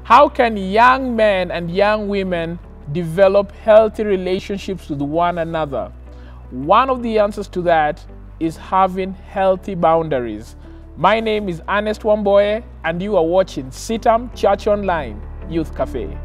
How can young men and young women develop healthy relationships with one another? One of the answers to that is having healthy boundaries. My name is Ernest Wamboye, and you are watching CITAM Church Online Youth Cafe.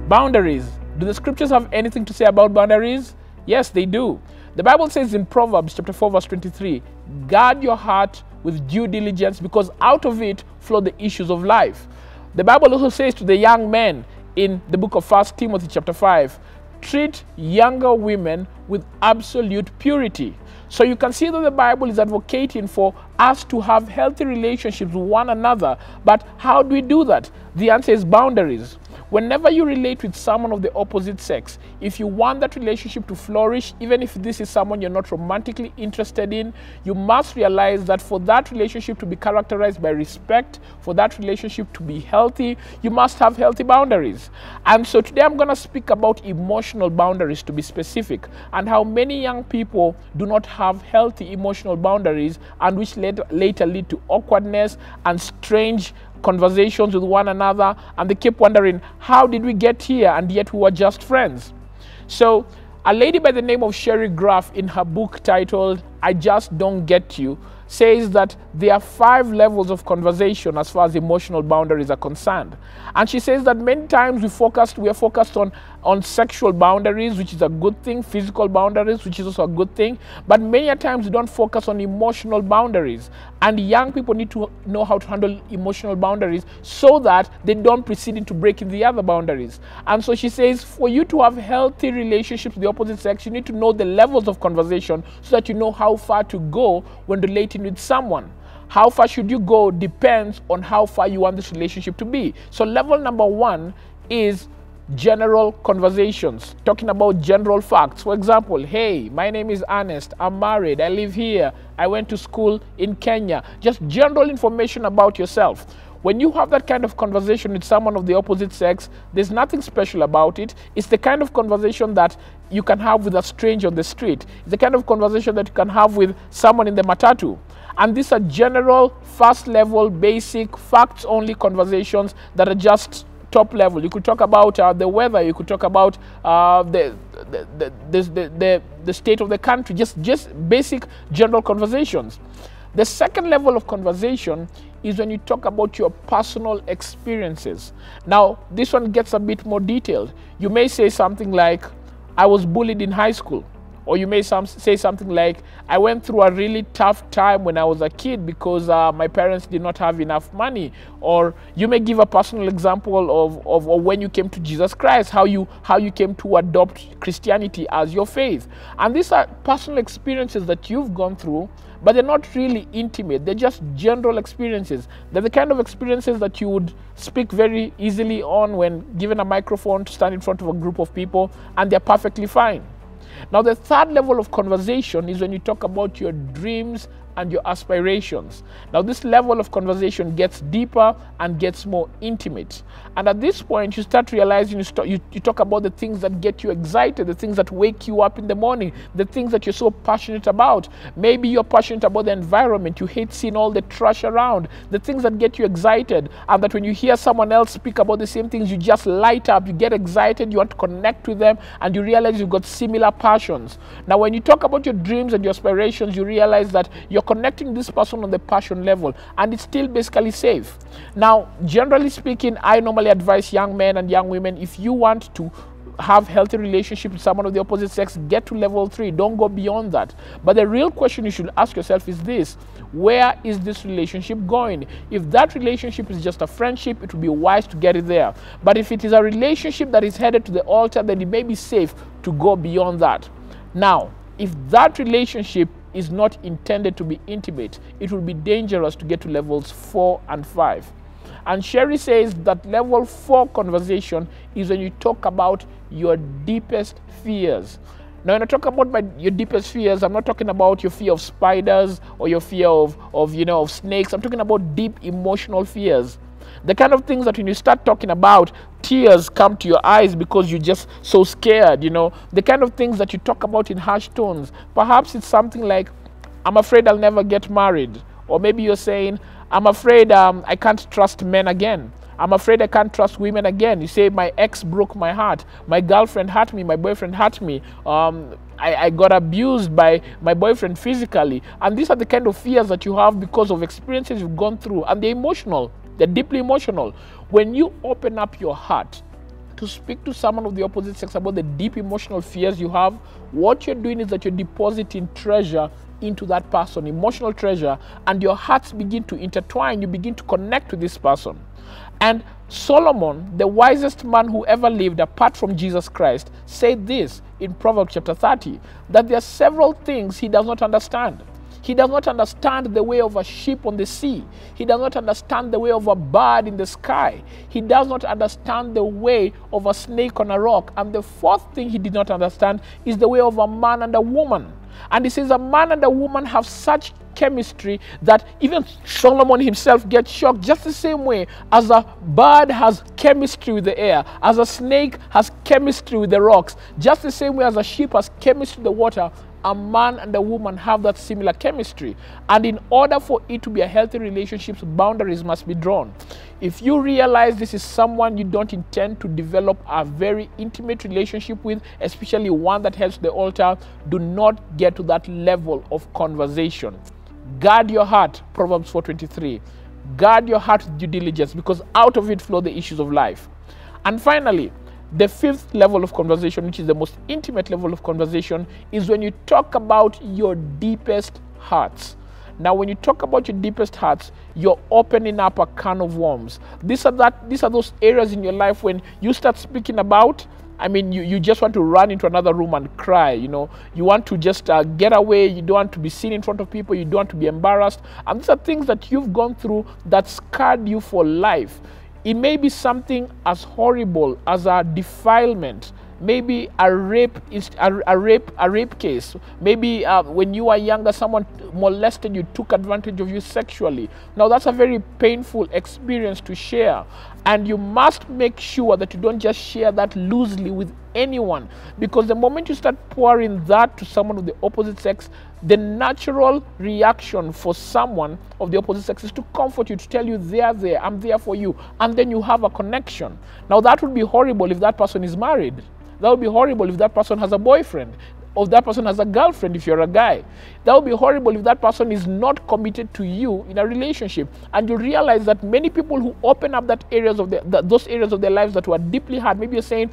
Boundaries. Do the scriptures have anything to say about boundaries? Yes, they do. The Bible says in Proverbs chapter 4 verse 23, guard your heart with due diligence, because out of it flow the issues of life. The Bible also says to the young men in the book of 1 Timothy chapter 5, treat younger women with absolute purity. So you can see that the Bible is advocating for us to have healthy relationships with one another. But how do we do that? The answer is boundaries. Whenever you relate with someone of the opposite sex, if you want that relationship to flourish, even if this is someone you're not romantically interested in, you must realize that for that relationship to be characterized by respect, for that relationship to be healthy, you must have healthy boundaries. And so today I'm going to speak about emotional boundaries, to be specific, and how many young people do not have healthy emotional boundaries, and which later lead to awkwardness and strange conversations with one another, and they keep wondering, how did we get here, and yet we were just friends. So a lady by the name of Sherry Graff, in her book titled I Just Don't Get You, says that there are 5 levels of conversation as far as emotional boundaries are concerned. And she says that many times we are focused on sexual boundaries, which is a good thing, physical boundaries, which is also a good thing, but many times we don't focus on emotional boundaries. And young people need to know how to handle emotional boundaries so that they don't proceed into breaking the other boundaries. And so she says, for you to have healthy relationships with the opposite sex, you need to know the levels of conversation so that you know how far to go when relating with someone. How far should you go depends on how far you want this relationship to be. So level number 1 is general conversations, talking about general facts. For example, hey, my name is Ernest, I'm married, I live here, I went to school in Kenya. Just general information about yourself. When you have that kind of conversation with someone of the opposite sex, there's nothing special about it. It's the kind of conversation that you can have with a stranger on the street. It's the kind of conversation that you can have with someone in the matatu. And these are general, first level, basic, facts-only conversations that are just top level. You could talk about the weather. You could talk about the state of the country. Just basic, general conversations. The second level of conversation is when you talk about your personal experiences. Now, this one gets a bit more detailed. You may say something like, I was bullied in high school. Or you may say something like, I went through a really tough time when I was a kid because my parents did not have enough money. Or you may give a personal example of when you came to Jesus Christ, how you came to adopt Christianity as your faith. And these are personal experiences that you've gone through, but they're not really intimate. They're just general experiences. They're the kind of experiences that you would speak very easily on when given a microphone to stand in front of a group of people, and they're perfectly fine. Now, the third level of conversation is when you talk about your dreams and your aspirations. Now, this level of conversation gets deeper and gets more intimate. And at this point, you start realizing, you talk about the things that get you excited, the things that wake you up in the morning, the things that you're so passionate about. Maybe you're passionate about the environment. You hate seeing all the trash around, the things that get you excited, and that when you hear someone else speak about the same things, you just light up, you get excited, you want to connect with them, and you realize you've got similar passions. Now, when you talk about your dreams and your aspirations, you realize that you're connecting this person on the passion level, and it's still basically safe. Now, generally speaking, I normally advise young men and young women, if you want to have healthy relationship with someone of the opposite sex, get to level 3. Don't go beyond that. But the real question you should ask yourself is this: where is this relationship going? If that relationship is just a friendship, it would be wise to get it there. But if it is a relationship that is headed to the altar, then it may be safe to go beyond that. Now, if that relationship is not intended to be intimate, it will be dangerous to get to levels 4 and 5. And Sherry says that level 4 conversation is when you talk about your deepest fears. Now, when I talk about your deepest fears, I'm not talking about your fear of spiders or your fear of snakes. I'm talking about deep emotional fears. The kind of things that when you start talking about, tears come to your eyes because you're just so scared, you know. The kind of things that you talk about in harsh tones. Perhaps it's something like, I'm afraid I'll never get married. Or maybe you're saying, I'm afraid I can't trust men again. I'm afraid I can't trust women again. You say, my ex broke my heart. My girlfriend hurt me. My boyfriend hurt me. I got abused by my boyfriend physically. And these are the kind of fears that you have because of experiences you've gone through. And they're emotional. They're deeply emotional. When you open up your heart to speak to someone of the opposite sex about the deep emotional fears you have, what you're doing is that you're depositing treasure into that person, emotional treasure, and your hearts begin to intertwine. You begin to connect with this person. And Solomon, the wisest man who ever lived apart from Jesus Christ, said this in Proverbs chapter 30, that there are several things he does not understand. He does not understand the way of a ship on the sea. He does not understand the way of a bird in the sky. He does not understand the way of a snake on a rock. And the fourth thing he did not understand is the way of a man and a woman. And he says a man and a woman have such chemistry that even Solomon himself gets shocked, just the same way as a bird has chemistry with the air, as a snake has chemistry with the rocks, just the same way as a ship has chemistry with the water. A man and a woman have that similar chemistry. And in order for it to be a healthy relationship, boundaries must be drawn. If you realize this is someone you don't intend to develop a very intimate relationship with, especially one that helps the altar, do not get to that level of conversation. Guard your heart, Proverbs 4:23. Guard your heart with due diligence, because out of it flow the issues of life. And finally, the fifth level of conversation, which is the most intimate level of conversation, is when you talk about your deepest hearts. Now, when you talk about your deepest hearts, you're opening up a can of worms. These are those areas in your life when you start speaking about, I mean, you just want to run into another room and cry, you know. You want to just get away. You don't want to be seen in front of people. You don't want to be embarrassed. And these are things that you've gone through that scarred you for life. It may be something as horrible as a defilement, maybe a rape case. Maybe when you were younger, someone molested you, took advantage of you sexually. Now that's a very painful experience to share, and you must make sure that you don't just share that loosely with anyone, because the moment you start pouring that to someone of the opposite sex, the natural reaction for someone of the opposite sex is to comfort you, to tell you they are there, I'm there for you, and then you have a connection. Now that would be horrible if that person is married. That would be horrible if that person has a boyfriend, or if that person has a girlfriend if you're a guy. That would be horrible if that person is not committed to you in a relationship. And you realize that many people who open up those areas of their lives that were deeply hard, maybe you're saying,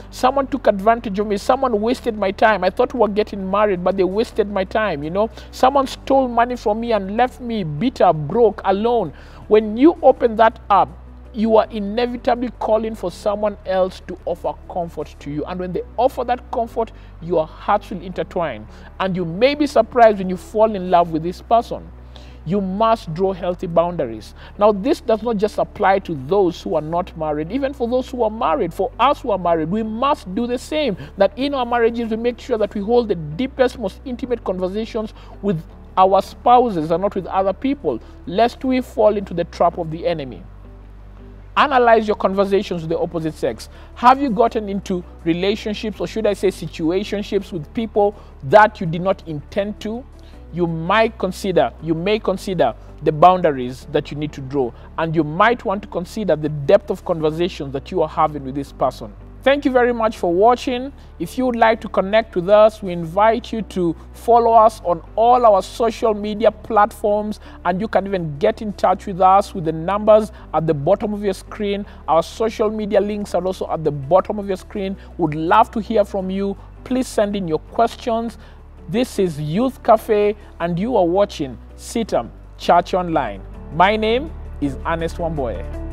someone took advantage of me, someone wasted my time. I thought we were getting married, but they wasted my time, you know. Someone stole money from me and left me bitter, broke, alone. When you open that up, you are inevitably calling for someone else to offer comfort to you. And when they offer that comfort, your hearts will intertwine. And you may be surprised when you fall in love with this person. You must draw healthy boundaries. Now, this does not just apply to those who are not married. Even for those who are married, for us who are married, we must do the same. That in our marriages, we make sure that we hold the deepest, most intimate conversations with our spouses and not with other people, lest we fall into the trap of the enemy. Analyze your conversations with the opposite sex. Have you gotten into relationships, or should I say situationships, with people that you did not intend to? You may consider the boundaries that you need to draw, and you might want to consider the depth of conversations that you are having with this person. Thank you very much for watching. If you would like to connect with us, we invite you to follow us on all our social media platforms, and you can even get in touch with us with the numbers at the bottom of your screen. Our social media links are also at the bottom of your screen. Would love to hear from you. Please send in your questions. This is Youth Cafe, and you are watching CITAM Church Online. My name is Ernest Wamboye.